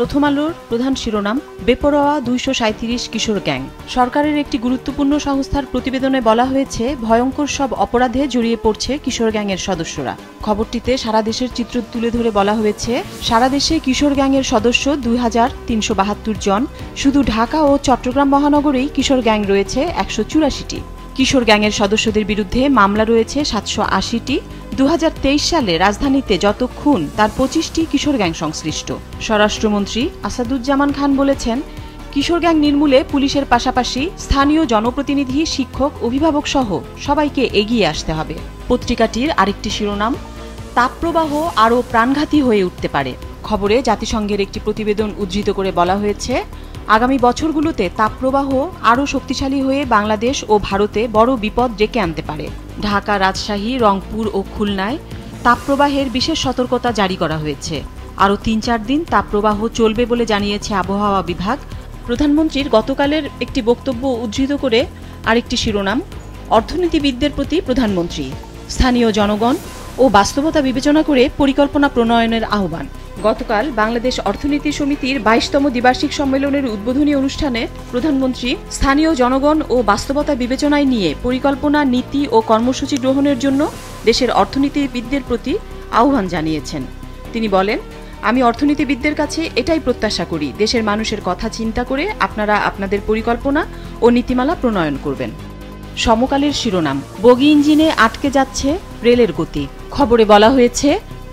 প্রথম আলোর প্রধান শিরোনাম, বেপরোয়া ২৩৭ কিশোর গ্যাং। সরকারের একটি গুরুত্বপূর্ণ সংস্থার প্রতিবেদনে বলা হয়েছে, ভয়ঙ্কর সব অপরাধে জড়িয়ে পড়ছে কিশোর গ্যাংয়ের সদস্যরা। খবরটিতে সারা দেশের চিত্র তুলে ধরে বলা হয়েছে, সারা দেশে কিশোর গ্যাংয়ের সদস্য ২৩৭২ জন। শুধু ঢাকা ও চট্টগ্রাম মহানগরেই কিশোর গ্যাং রয়েছে ১৮৪টি। কিশোর গ্যাংয়ের সদস্যদের বিরুদ্ধে মামলা রয়েছে ৭৮০টি। ২০২৩ সালে রাজধানীতে যত খুন তার ২৫টি কিশোর গ্যাং সংশ্লিষ্ট। স্বরাষ্ট্রমন্ত্রী আসাদুজ্জামান খান বলেছেন, কিশোর গ্যাং নির্মূলে পুলিশের পাশাপাশি স্থানীয় জনপ্রতিনিধি, শিক্ষক, অভিভাবক সহ সবাইকে এগিয়ে আসতে হবে। পত্রিকাটির আরেকটি শিরোনাম, তাপপ্রবাহ আরও প্রাণঘাতী হয়ে উঠতে পারে। খবরে জাতিসংঘের একটি প্রতিবেদন উদ্ধৃত করে বলা হয়েছে, আগামী বছরগুলোতে তাপপ্রবাহ আরও শক্তিশালী হয়ে বাংলাদেশ ও ভারতে বড় বিপদ ডেকে আনতে পারে। ঢাকা, রাজশাহী, রংপুর ও খুলনায় তাপপ্রবাহের বিশেষ সতর্কতা জারি করা হয়েছে। আরও ৩-৪ দিন তাপপ্রবাহ চলবে বলে জানিয়েছে আবহাওয়া বিভাগ। প্রধানমন্ত্রীর গতকালের একটি বক্তব্য উদ্ধৃত করে আরেকটি শিরোনাম, অর্থনীতিবিদদের প্রতি প্রধানমন্ত্রী, স্থানীয় জনগণ ও বাস্তবতা বিবেচনা করে পরিকল্পনা প্রণয়নের আহ্বান। গতকাল বাংলাদেশ অর্থনীতি সমিতির ২২তম দ্বিবার্ষিক সম্মেলনের উদ্বোধনী অনুষ্ঠানে প্রধানমন্ত্রী স্থানীয় জনগণ ও বাস্তবতা বিবেচনায় নিয়ে পরিকল্পনা, নীতি ও কর্মসূচি গ্রহণের জন্য দেশের অর্থনীতিবিদদের প্রতি আহ্বান জানিয়েছেন। তিনি বলেন, আমি অর্থনীতিবিদদের কাছে এটাই প্রত্যাশা করি, দেশের মানুষের কথা চিন্তা করে আপনারা আপনাদের পরিকল্পনা ও নীতিমালা প্রণয়ন করবেন। সমকালের শিরোনাম, বগি ইঞ্জিনে আটকে যাচ্ছে রেলের গতি। খবরে বলা হয়েছে,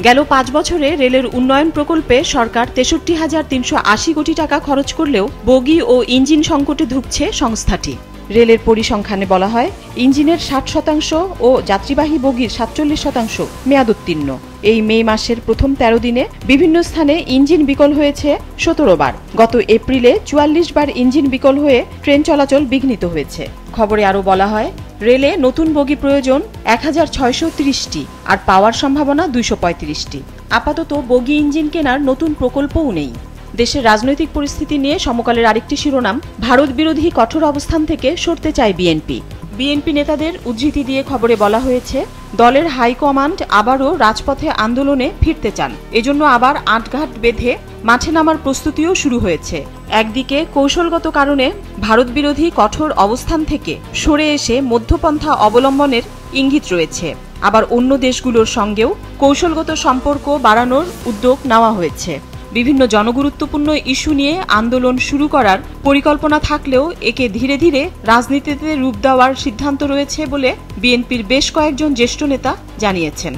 গেল ৫ বছরে রেলের উন্নয়ন প্রকল্পে সরকার ৬৩,৩৮০ কোটি টাকা খরচ করলেও বগি ও ইঞ্জিন সংকটে ধুঁকছে সংস্থাটি। রেলের পরিসংখ্যানে বলা হয়, ইঞ্জিনের ৬০% ও যাত্রীবাহী বগির ৪৭% মেয়াদোত্তীর্ণ। এই মে মাসের প্রথম ১৩ দিনে বিভিন্ন স্থানে ইঞ্জিন বিকল হয়েছে ১৭ বার। গত এপ্রিলে ৪৪ বার ইঞ্জিন বিকল হয়ে ট্রেন চলাচল বিঘ্নিত হয়েছে। খবরে আরও বলা হয়, রেলে নতুন বগি প্রয়োজন ১৬৩০টি আর পাওয়ার সম্ভাবনা ২৩৫টি। আপাতত বগি ইঞ্জিন কেনার নতুন প্রকল্পও নেই। দেশের রাজনৈতিক পরিস্থিতি নিয়ে সমকালের আরেকটি শিরোনাম, ভারত বিরোধী কঠোর অবস্থান থেকে সরতে চায় বিএনপি। বিএনপি নেতাদের উদ্ধৃতি দিয়ে খবরে বলা হয়েছে, দলের হাইকমান্ড আবারও রাজপথে আন্দোলনে ফিরতে চান। এজন্য আবার আঁটঘাট বেঁধে মাঠে নামার প্রস্তুতিও শুরু হয়েছে। একদিকে কৌশলগত কারণে ভারত বিরোধী কঠোর অবস্থান থেকে সরে এসে মধ্যপন্থা অবলম্বনের ইঙ্গিত রয়েছে, আবার অন্য দেশগুলোর সঙ্গেও কৌশলগত সম্পর্ক বাড়ানোর উদ্যোগ নেওয়া হয়েছে। বিভিন্ন জনগুরুত্বপূর্ণ ইস্যু নিয়ে আন্দোলন শুরু করার পরিকল্পনা থাকলেও একে ধীরে ধীরে রাজনীতিতে রূপ দেওয়ার সিদ্ধান্ত রয়েছে বলে বিএনপির বেশ কয়েকজন জ্যেষ্ঠ নেতা জানিয়েছেন।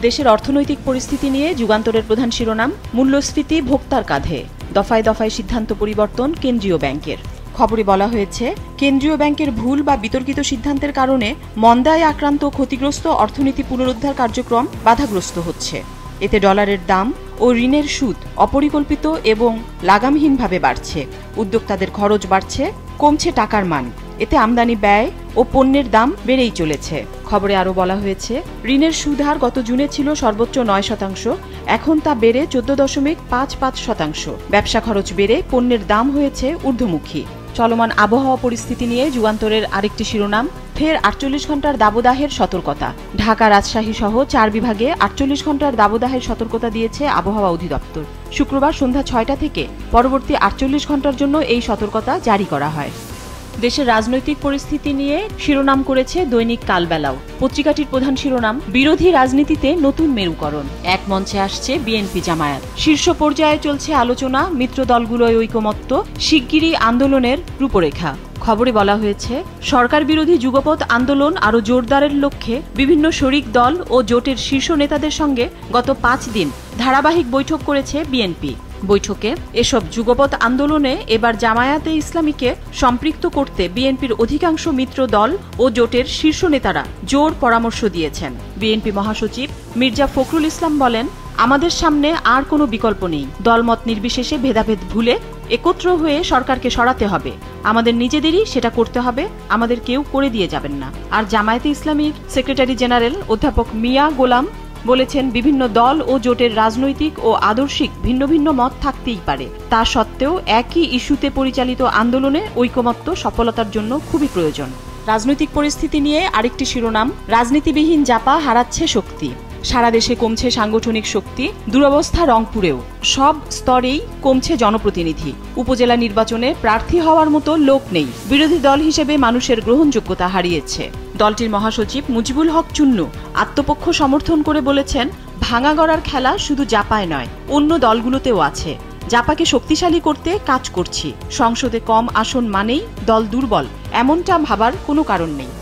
দেশের অর্থনৈতিক পরিস্থিতি নিয়ে যুগান্তরের প্রধান শিরোনাম, মূল্যস্ফীতি ভোক্তার কাঁধে, দফায় দফায় সিদ্ধান্ত পরিবর্তন কেন্দ্রীয় ব্যাংকের। খবরে বলা হয়েছে, কেন্দ্রীয় ব্যাংকের ভুল বা বিতর্কিত সিদ্ধান্তের কারণে মন্দায় আক্রান্ত ক্ষতিগ্রস্ত অর্থনীতি পুনরুদ্ধার কার্যক্রম বাধাগ্রস্ত হচ্ছে। এতে ডলারের দাম ও ঋণের সুদ অপরিকল্পিত এবং লাগামহীনভাবে বাড়ছে। উদ্যোক্তাদের খরচ বাড়ছে, কমছে টাকার মান। এতে আমদানি ব্যয় ও পণ্যের দাম বেড়েই চলেছে। খবরে আরও বলা হয়েছে, ঋণের সুদ হার গত জুনে ছিল সর্বোচ্চ ৯%, এখন তা বেড়ে ১৪.৫৫%। ব্যবসা খরচ বেড়ে পণ্যের দাম হয়েছে ঊর্ধ্বমুখী। চলমান আবহাওয়া পরিস্থিতি নিয়ে যুগান্তরের আরেকটি শিরোনাম, ফের ৪৮ ঘন্টার দাবদাহের সতর্কতা। ঢাকা, রাজশাহী সহ ৪ বিভাগে ৪৮ ঘন্টার দাবদাহের সতর্কতা দিয়েছে আবহাওয়া অধিদপ্তর। শুক্রবার সন্ধ্যা ৬টা থেকে পরবর্তী ৪৮ ঘন্টার জন্য এই সতর্কতা জারি করা হয়। দেশের রাজনৈতিক পরিস্থিতি নিয়ে শিরোনাম করেছে দৈনিক কালবেলাও। পত্রিকাটির প্রধান শিরোনাম, বিরোধী রাজনীতিতে নতুন মেরুকরণ, এক মঞ্চে আসছে বিএনপি জামায়াত। শীর্ষ পর্যায়ে চলছে আলোচনা, মিত্র দলগুলোয় ঐকমত্য, শিগগিরই আন্দোলনের রূপরেখা। খবরে বলা হয়েছে, সরকার বিরোধী যুগপৎ আন্দোলন আরও জোরদারের লক্ষ্যে বিভিন্ন শরিক দল ও জোটের শীর্ষ নেতাদের সঙ্গে গত ৫ দিন ধারাবাহিক বৈঠক করেছে বিএনপি। বৈঠকে এসব যুগপৎ আন্দোলনে এবার জামায়াতে ইসলামীকে সম্পৃক্ত করতে বিএনপির অধিকাংশ মিত্র দল ও জোটের শীর্ষ নেতারা জোর পরামর্শ দিয়েছেন। বিএনপি মহাসচিব মির্জা ফখরুল ইসলাম বলেন, আমাদের সামনে আর কোনো বিকল্প নেই। দলমত নির্বিশেষে ভেদাভেদ ভুলে একত্র হয়ে সরকারকে সরাতে হবে। আমাদের নিজেদেরই সেটা করতে হবে, আমাদের কেউ করে দিয়ে যাবেন না। আর জামায়াতে ইসলামীর সেক্রেটারি জেনারেল অধ্যাপক মিয়া গোলাম বলেছেন, বিভিন্ন দল ও জোটের রাজনৈতিক ও আদর্শিক ভিন্ন ভিন্ন মত থাকতেই পারে, তা সত্ত্বেও একই ইস্যুতে পরিচালিত আন্দোলনে ঐকমত্য সফলতার জন্য খুবই প্রয়োজন। রাজনৈতিক পরিস্থিতি নিয়ে আরেকটি শিরোনাম, রাজনীতিবিহীন জাপা হারাচ্ছে শক্তি। সারা দেশে কমছে সাংগঠনিক শক্তি, দুরবস্থা রংপুরেও। সব স্তরেই কমছে জনপ্রতিনিধি। উপজেলা নির্বাচনে প্রার্থী হওয়ার মতো লোক নেই। বিরোধী দল হিসেবে মানুষের গ্রহণযোগ্যতা হারিয়েছে। দলটির মহাসচিব মুজিবুল হক চুন্নু আত্মপক্ষ সমর্থন করে বলেছেন, ভাঙাগড়ার খেলা শুধু জাপায় নয়, অন্য দলগুলোতেও আছে। জাপাকে শক্তিশালী করতে কাজ করছি। সংসদে কম আসন মানেই দল দুর্বল, এমনটা ভাবার কোনো কারণ নেই।